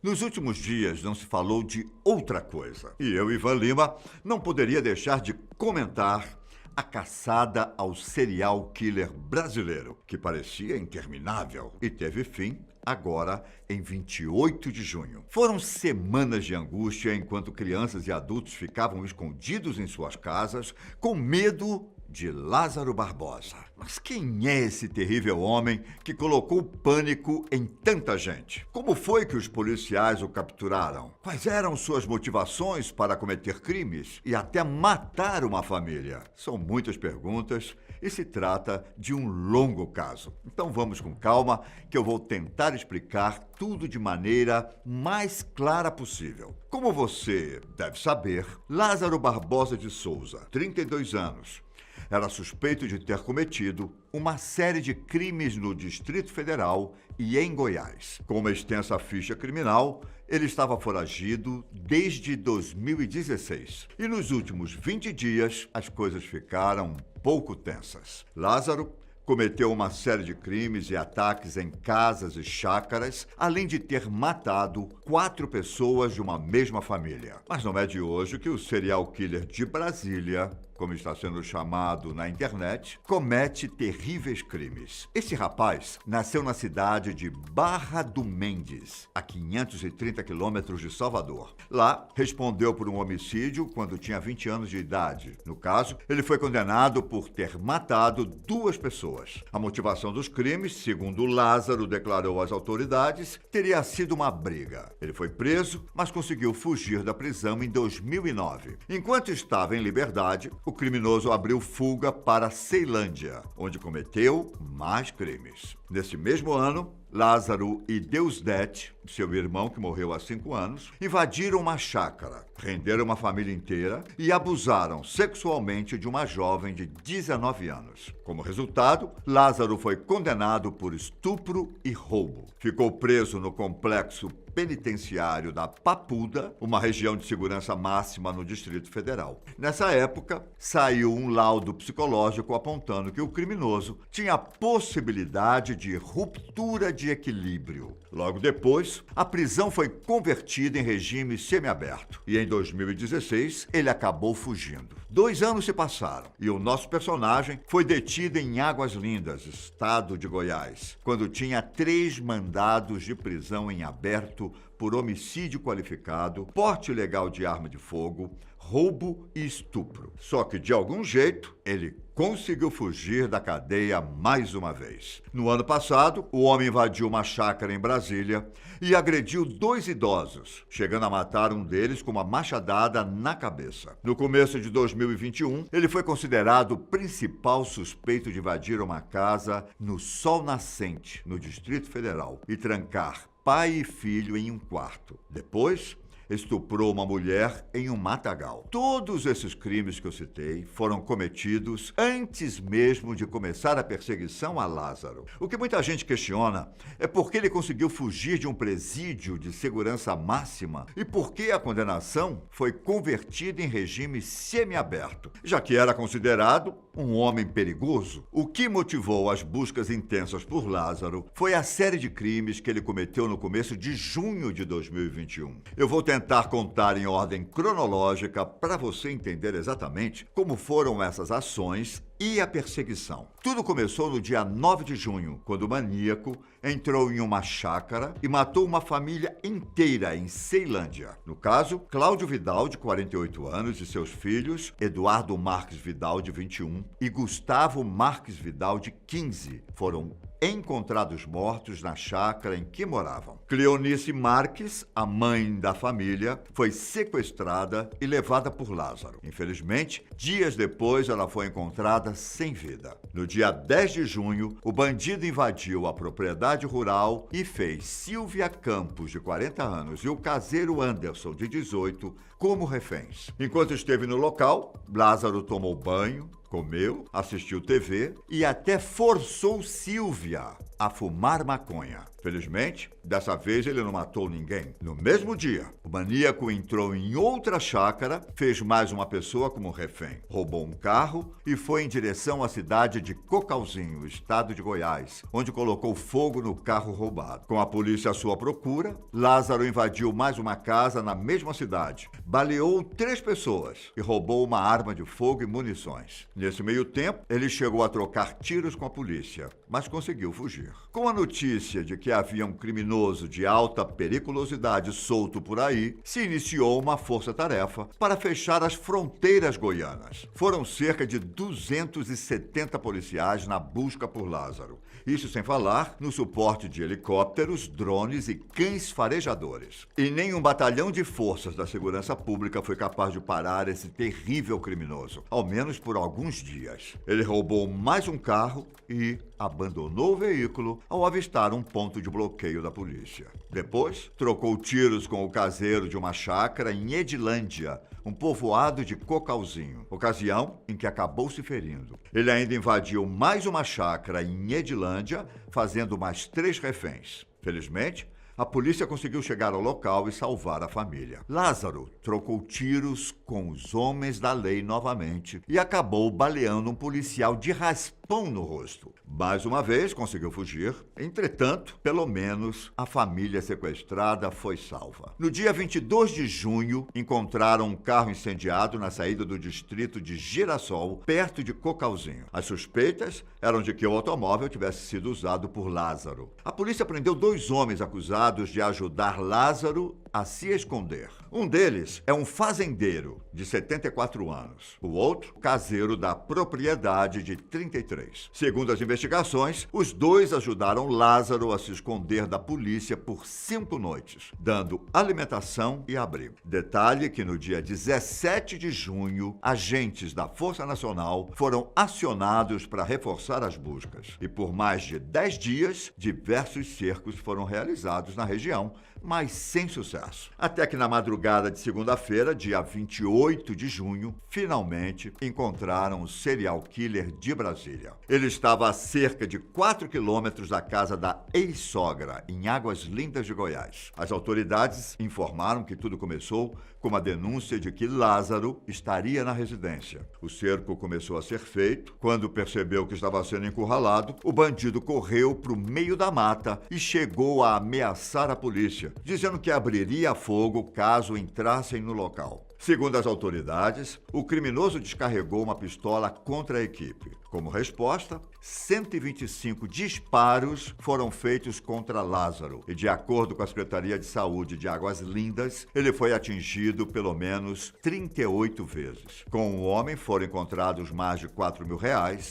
Nos últimos dias não se falou de outra coisa. E eu, Ivan Lima, não poderia deixar de comentar a caçada ao serial killer brasileiro, que parecia interminável e teve fim agora em 28 de junho. Foram semanas de angústia enquanto crianças e adultos ficavam escondidos em suas casas com medo de Lázaro Barbosa. Mas quem é esse terrível homem que colocou pânico em tanta gente? Como foi que os policiais o capturaram? Quais eram suas motivações para cometer crimes e até matar uma família? São muitas perguntas e se trata de um longo caso. Então vamos com calma que eu vou tentar explicar tudo de maneira mais clara possível. Como você deve saber, Lázaro Barbosa de Souza, 32 anos, era suspeito de ter cometido uma série de crimes no Distrito Federal e em Goiás. Com uma extensa ficha criminal, ele estava foragido desde 2016. E nos últimos 20 dias, as coisas ficaram um pouco tensas. Lázaro cometeu uma série de crimes e ataques em casas e chácaras, além de ter matado 4 pessoas de uma mesma família. Mas não é de hoje que o serial killer de Brasília, como está sendo chamado na internet, comete terríveis crimes. Esse rapaz nasceu na cidade de Barra do Mendes, a 530 quilômetros de Salvador. Lá, respondeu por um homicídio quando tinha 20 anos de idade. No caso, ele foi condenado por ter matado 2 pessoas. A motivação dos crimes, segundo Lázaro declarou às autoridades, teria sido uma briga. Ele foi preso, mas conseguiu fugir da prisão em 2009. Enquanto estava em liberdade, o criminoso abriu fuga para Ceilândia, onde cometeu mais crimes. Nesse mesmo ano, Lázaro e Deusdete, seu irmão que morreu há 5 anos, invadiram uma chácara, renderam uma família inteira e abusaram sexualmente de uma jovem de 19 anos. Como resultado, Lázaro foi condenado por estupro e roubo. Ficou preso no complexo penitenciário da Papuda, uma região de segurança máxima no Distrito Federal. Nessa época, saiu um laudo psicológico apontando que o criminoso tinha a possibilidade de ruptura de equilíbrio. Logo depois, a prisão foi convertida em regime semiaberto e em 2016 ele acabou fugindo. 2 anos se passaram e o nosso personagem foi detido em Águas Lindas, estado de Goiás, quando tinha 3 mandados de prisão em aberto por homicídio qualificado, porte ilegal de arma de fogo, roubo e estupro. Só que, de algum jeito, ele conseguiu fugir da cadeia mais uma vez. No ano passado, o homem invadiu uma chácara em Brasília e agrediu 2 idosos, chegando a matar um deles com uma machadada na cabeça. No começo de 2021, ele foi considerado o principal suspeito de invadir uma casa no Sol Nascente, no Distrito Federal, e trancar pai e filho em um quarto. Depois, estuprou uma mulher em um matagal. Todos esses crimes que eu citei foram cometidos antes mesmo de começar a perseguição a Lázaro. O que muita gente questiona é por que ele conseguiu fugir de um presídio de segurança máxima e por que a condenação foi convertida em regime semiaberto, já que era considerado um homem perigoso. O que motivou as buscas intensas por Lázaro foi a série de crimes que ele cometeu no começo de junho de 2021. Eu vou tentar contar em ordem cronológica para você entender exatamente como foram essas ações e a perseguição. Tudo começou no dia 9 de junho, quando o maníaco entrou em uma chácara e matou uma família inteira em Ceilândia. No caso, Cláudio Vidal, de 48 anos, e seus filhos, Eduardo Marques Vidal, de 21, e Gustavo Marques Vidal, de 15, foram encontrados mortos na chácara em que moravam. Cleonice Marques, a mãe da família, foi sequestrada e levada por Lázaro. Infelizmente, dias depois ela foi encontrada sem vida. No dia 10 de junho, o bandido invadiu a propriedade rural e fez Silvia Campos, de 40 anos, e o caseiro Anderson, de 18, como reféns. Enquanto esteve no local, Lázaro tomou banho, comeu, assistiu TV e até forçou Silvia a fumar maconha. Felizmente, dessa vez ele não matou ninguém. No mesmo dia, o maníaco entrou em outra chácara, fez mais uma pessoa como refém, roubou um carro e foi em direção à cidade de Cocalzinho, estado de Goiás, onde colocou fogo no carro roubado. Com a polícia à sua procura, Lázaro invadiu mais uma casa na mesma cidade, baleou 3 pessoas e roubou uma arma de fogo e munições. Nesse meio tempo, ele chegou a trocar tiros com a polícia, mas conseguiu fugir. Com a notícia de que havia um criminoso de alta periculosidade solto por aí, se iniciou uma força-tarefa para fechar as fronteiras goianas. Foram cerca de 270 policiais na busca por Lázaro. Isso sem falar no suporte de helicópteros, drones e cães farejadores. E nenhum batalhão de forças da segurança pública foi capaz de parar esse terrível criminoso, ao menos por alguns dias. Ele roubou mais um carro e abandonou o veículo ao avistar um ponto de bloqueio da polícia. Depois, trocou tiros com o caseiro de uma chácara em Edilândia, um povoado de Cocalzinho, ocasião em que acabou se ferindo. Ele ainda invadiu mais uma chácara em Edilândia, fazendo mais 3 reféns. Felizmente, a polícia conseguiu chegar ao local e salvar a família. Lázaro trocou tiros com os homens da lei novamente e acabou baleando um policial de raspão no rosto. Mais uma vez conseguiu fugir. Entretanto, pelo menos a família sequestrada foi salva. No dia 22 de junho, encontraram um carro incendiado na saída do distrito de Girassol, perto de Cocalzinho. As suspeitas eram de que o automóvel tivesse sido usado por Lázaro. A polícia prendeu 2 homens acusados de ajudar Lázaro a se esconder. Um deles é um fazendeiro de 74 anos. O outro, caseiro da propriedade de 33. Segundo as investigações, os 2 ajudaram Lázaro a se esconder da polícia por 5 noites, dando alimentação e abrigo. Detalhe que no dia 17 de junho, agentes da Força Nacional foram acionados para reforçar as buscas. E por mais de 10 dias, diversos cercos foram realizados na região, mas sem sucesso. Até que na madrugada de segunda-feira, dia 28 de junho, finalmente encontraram o serial killer de Brasília. Ele estava a cerca de 4 quilômetros da casa da ex-sogra, em Águas Lindas de Goiás. As autoridades informaram que tudo começou com uma denúncia de que Lázaro estaria na residência. O cerco começou a ser feito. Quando percebeu que estava sendo encurralado, o bandido correu para o meio da mata e chegou a ameaçar a polícia, dizendo que abriria fogo caso entrassem no local. Segundo as autoridades, o criminoso descarregou uma pistola contra a equipe. Como resposta, 125 disparos foram feitos contra Lázaro e, de acordo com a Secretaria de Saúde de Águas Lindas, ele foi atingido pelo menos 38 vezes. Com o homem foram encontrados mais de R$4 mil,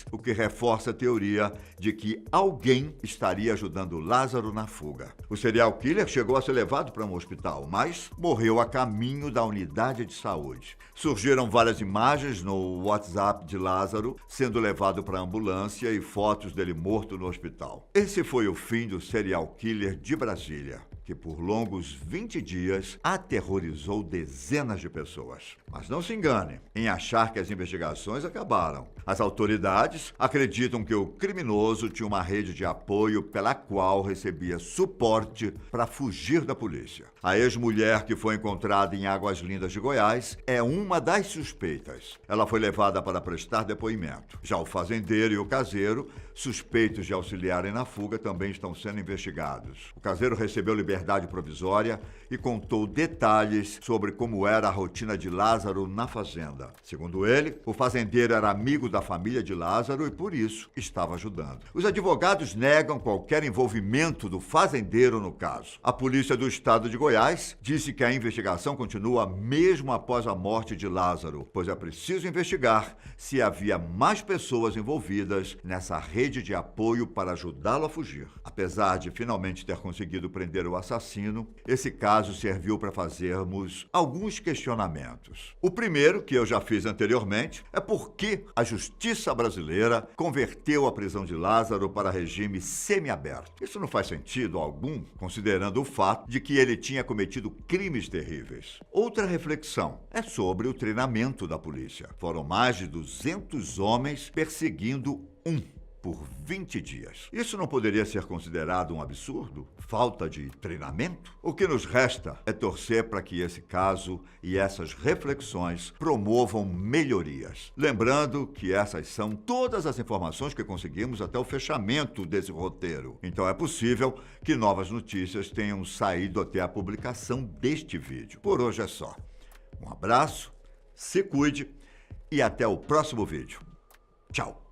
o que reforça a teoria de que alguém estaria ajudando Lázaro na fuga. O serial killer chegou a ser levado para um hospital, mas morreu a caminho da unidade de saúde. Surgiram várias imagens no WhatsApp de Lázaro sendo levado para a ambulância e fotos dele morto no hospital. Esse foi o fim do serial killer de Brasília, que por longos 20 dias aterrorizou dezenas de pessoas. Mas não se engane em achar que as investigações acabaram. As autoridades acreditam que o criminoso tinha uma rede de apoio pela qual recebia suporte para fugir da polícia. A ex-mulher que foi encontrada em Águas Lindas de Goiás é uma das suspeitas. Ela foi levada para prestar depoimento. Já o fazendeiro e o caseiro, suspeitos de auxiliarem na fuga, também estão sendo investigados. O caseiro recebeu liberdade provisória e contou detalhes sobre como era a rotina de Lázaro na fazenda. Segundo ele, o fazendeiro era amigo da família de Lázaro e, por isso, estava ajudando. Os advogados negam qualquer envolvimento do fazendeiro no caso. A polícia do estado de Goiás disse que a investigação continua mesmo após a morte de Lázaro, pois é preciso investigar se havia mais pessoas envolvidas nessa rede de apoio para ajudá-lo a fugir. Apesar de finalmente ter conseguido prender o assassino, esse caso serviu para fazermos alguns questionamentos. O primeiro, que eu já fiz anteriormente, é por que a justiça brasileira converteu a prisão de Lázaro para regime semiaberto. Isso não faz sentido algum, considerando o fato de que ele tinha cometido crimes terríveis. Outra reflexão é sobre o treinamento da polícia. Foram mais de 200 homens perseguindo um. por 20 dias. Isso não poderia ser considerado um absurdo? Falta de treinamento? O que nos resta é torcer para que esse caso e essas reflexões promovam melhorias. Lembrando que essas são todas as informações que conseguimos até o fechamento desse roteiro. Então é possível que novas notícias tenham saído até a publicação deste vídeo. Por hoje é só. Um abraço, se cuide e até o próximo vídeo. Tchau!